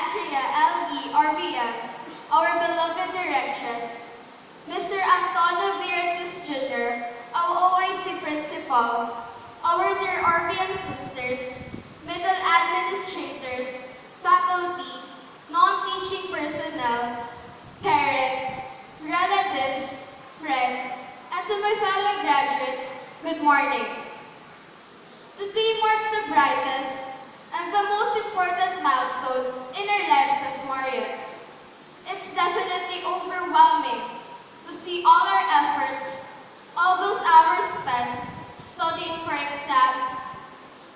Andrea L.E. RVM, our beloved directress, Mr. Antonio Viratis Jr., our OIC principal, our dear RVM sisters, middle administrators, faculty, non-teaching personnel, parents, relatives, friends, and to my fellow graduates, good morning. Today marks the brightest and the most important milestone in our lives as Marians. It's definitely overwhelming to see all our efforts, all those hours spent studying for exams,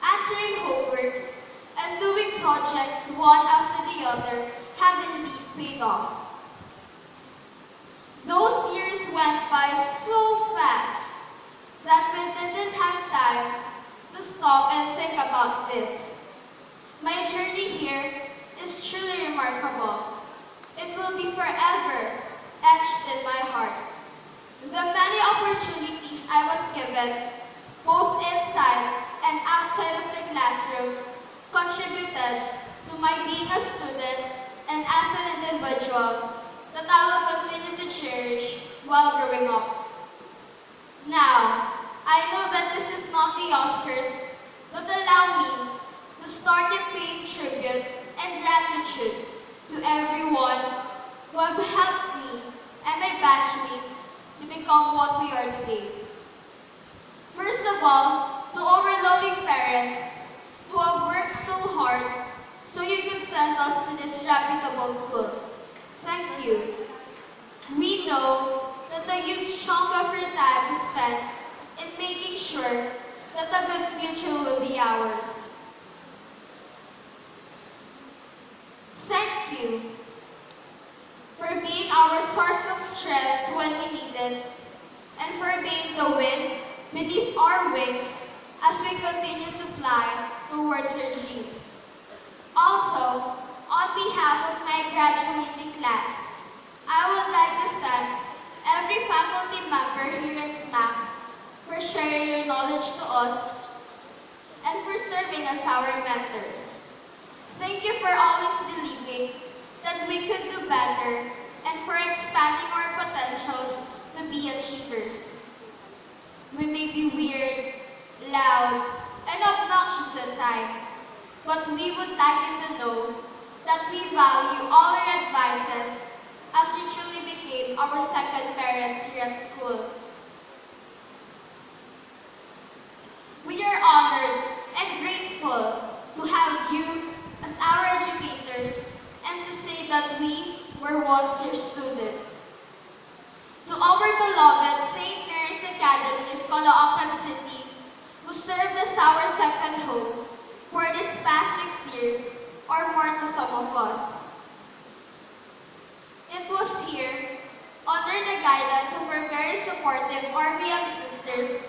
answering homeworks, and doing projects one after the other have indeed paid off. Those years went by so fast that we didn't have time to stop and think about this. My journey here is truly remarkable. It will be forever etched in my heart. The many opportunities I was given, both inside and outside of the classroom, contributed to my being a student and as an individual that I will continue to cherish while growing up. Now, I know that this is not the Oscars, but allow me to start in paying tribute and gratitude to everyone who have helped me and my batchmates to become what we are today. First of all, to our loving parents who have worked so hard so you can send us to this reputable school. Thank you. We know that a huge chunk of your time is spent in making sure that a good future will be ours. Thank you for being our source of strength when we need it, and for being the wind beneath our wings as we continue to fly towards our dreams. Also, on behalf of my graduating class, I would like to thank every faculty member here at SMAC for sharing your knowledge to us and for serving as our mentors. Thank you for always believing that we could do better and for expanding our potentials to be achievers. We may be weird, loud, and obnoxious at times, but we would like you to know that we value all your advices as you truly became our second parents here at school. We are honored and grateful to have you as our educators and to say that we were once your students. To our beloved St. Mary's Academy of Caloocan City, who served as our second home for this past 6 years or more to some of us. It was here, under the guidance of our very supportive RVM sisters,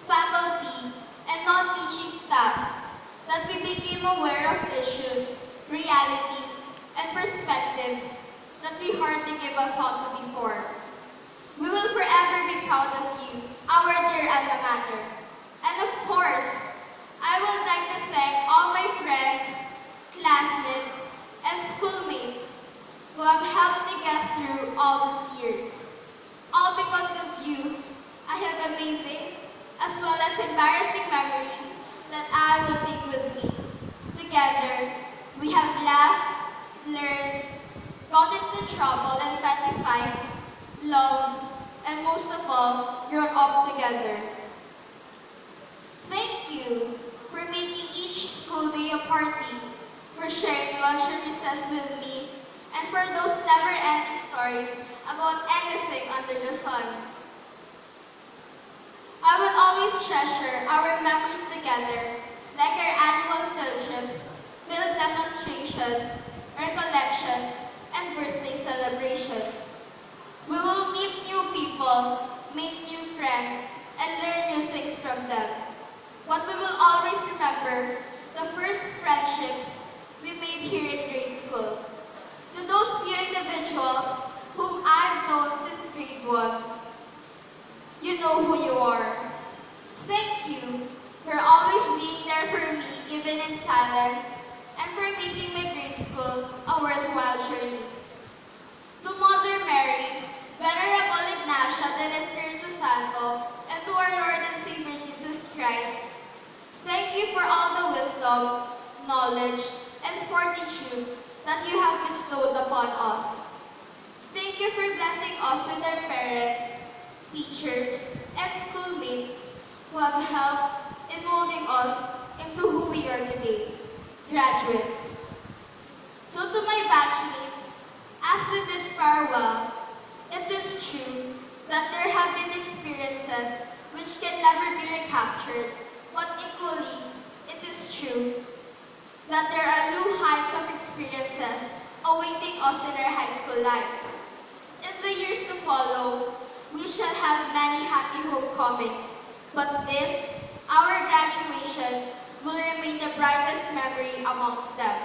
faculty, and non-teaching staff, that we became aware of issues, realities, and perspectives that we hardly gave a thought to before. We will forever be proud of you, our dear alma mater. And of course, I would like to thank all my friends, classmates, and schoolmates who have helped me get through all these years. All because of you, I have amazing as well as embarrassing memories that I will take with me. Together, we have laughed, learned, got into trouble and petty fights, loved, and most of all, grown up together. Thank you for making each school day a party, for sharing lunch and recess with me, and for those never-ending stories about anything under the sun. I will always treasure our memories together, like our annual field trips, field demonstrations, recollections, and birthday celebrations. We will meet new people, make new friends, and learn new things from them. But we will always remember the first friendships we made here in grade school. To those few individuals whom I've known since grade 1, you know who you are. Thank you for always being there for me even in silence and for making my grade school school a worthwhile journey. To Mother Mary, Venerable Ignacia del Espiritu Santo, and to our Lord and Savior Jesus Christ, thank you for all the wisdom, knowledge, and fortitude that you have bestowed upon us. Thank you for blessing us with our parents, teachers, and schoolmates who have helped in molding us into who we are today, graduates. So to my batchmates, as we bid farewell, it is true that there have been experiences which can never be recaptured, but equally, it is true that there are new heights of experiences awaiting us in our high school life. In the years to follow, we shall have many happy homecomings, but this, our graduation, will remain the brightest memory amongst them.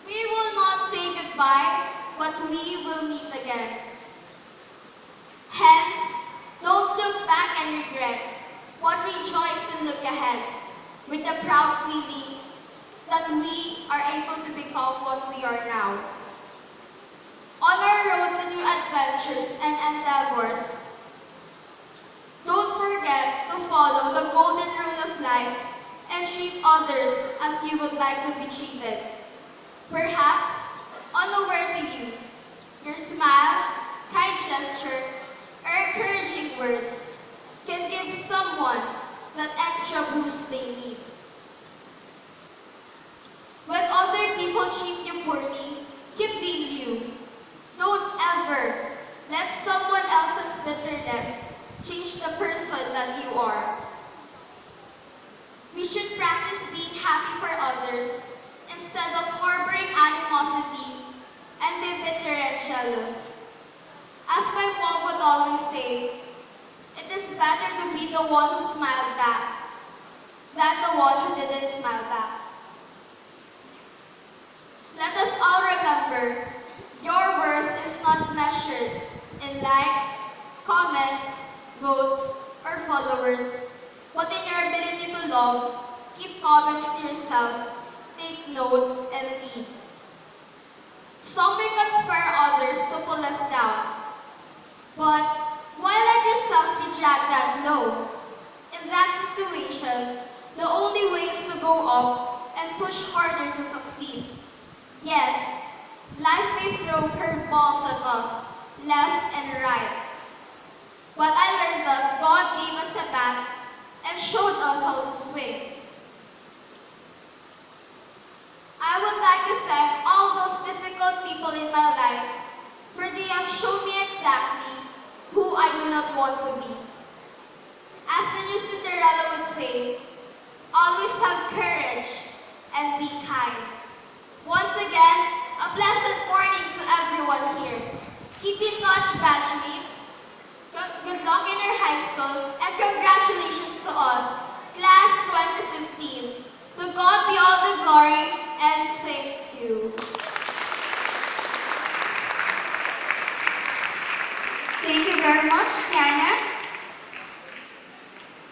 We will not say goodbye, but we will meet again. Hence, don't look back and regret, but rejoice and look ahead, with the proud feeling that we are able to become what we are now. On our road to new adventures and endeavors, don't forget to follow the golden rule of life and treat others as you would like to be treated. Perhaps, unaware to you, your smile, kind gesture, or encouraging words can give someone that extra boost they need. When other people treat you poorly, keep being you. Don't ever let someone else's bitterness change the person that you are. We should practice being happy for others instead of harboring animosity and be bitter and jealous. As my mom would always say, it is better to be the one who smiled back than the one who didn't smile back. Let us all remember, your worth is not measured in likes, comments, votes, or followers, but in your ability to love, keep comments to yourself, take note, and lead. Some may conspire others to pull us down, but why let yourself be dragged that low? In that situation, the only way is to go up and push harder to succeed. Yes, life may throw curveballs at us, left and right. But I learned that God gave us a bat and showed us how to swing. I would like to thank all those difficult people in my life, for they have shown me exactly who I do not want to be. As the new Cinderella would say, always have courage and be kind. Once again, a blessed morning to everyone here. Keep in touch, batchmates. Good luck in your high school, and congratulations to us, Class 2015. To God be all the glory, and thank you. Thank you very much, Kanya.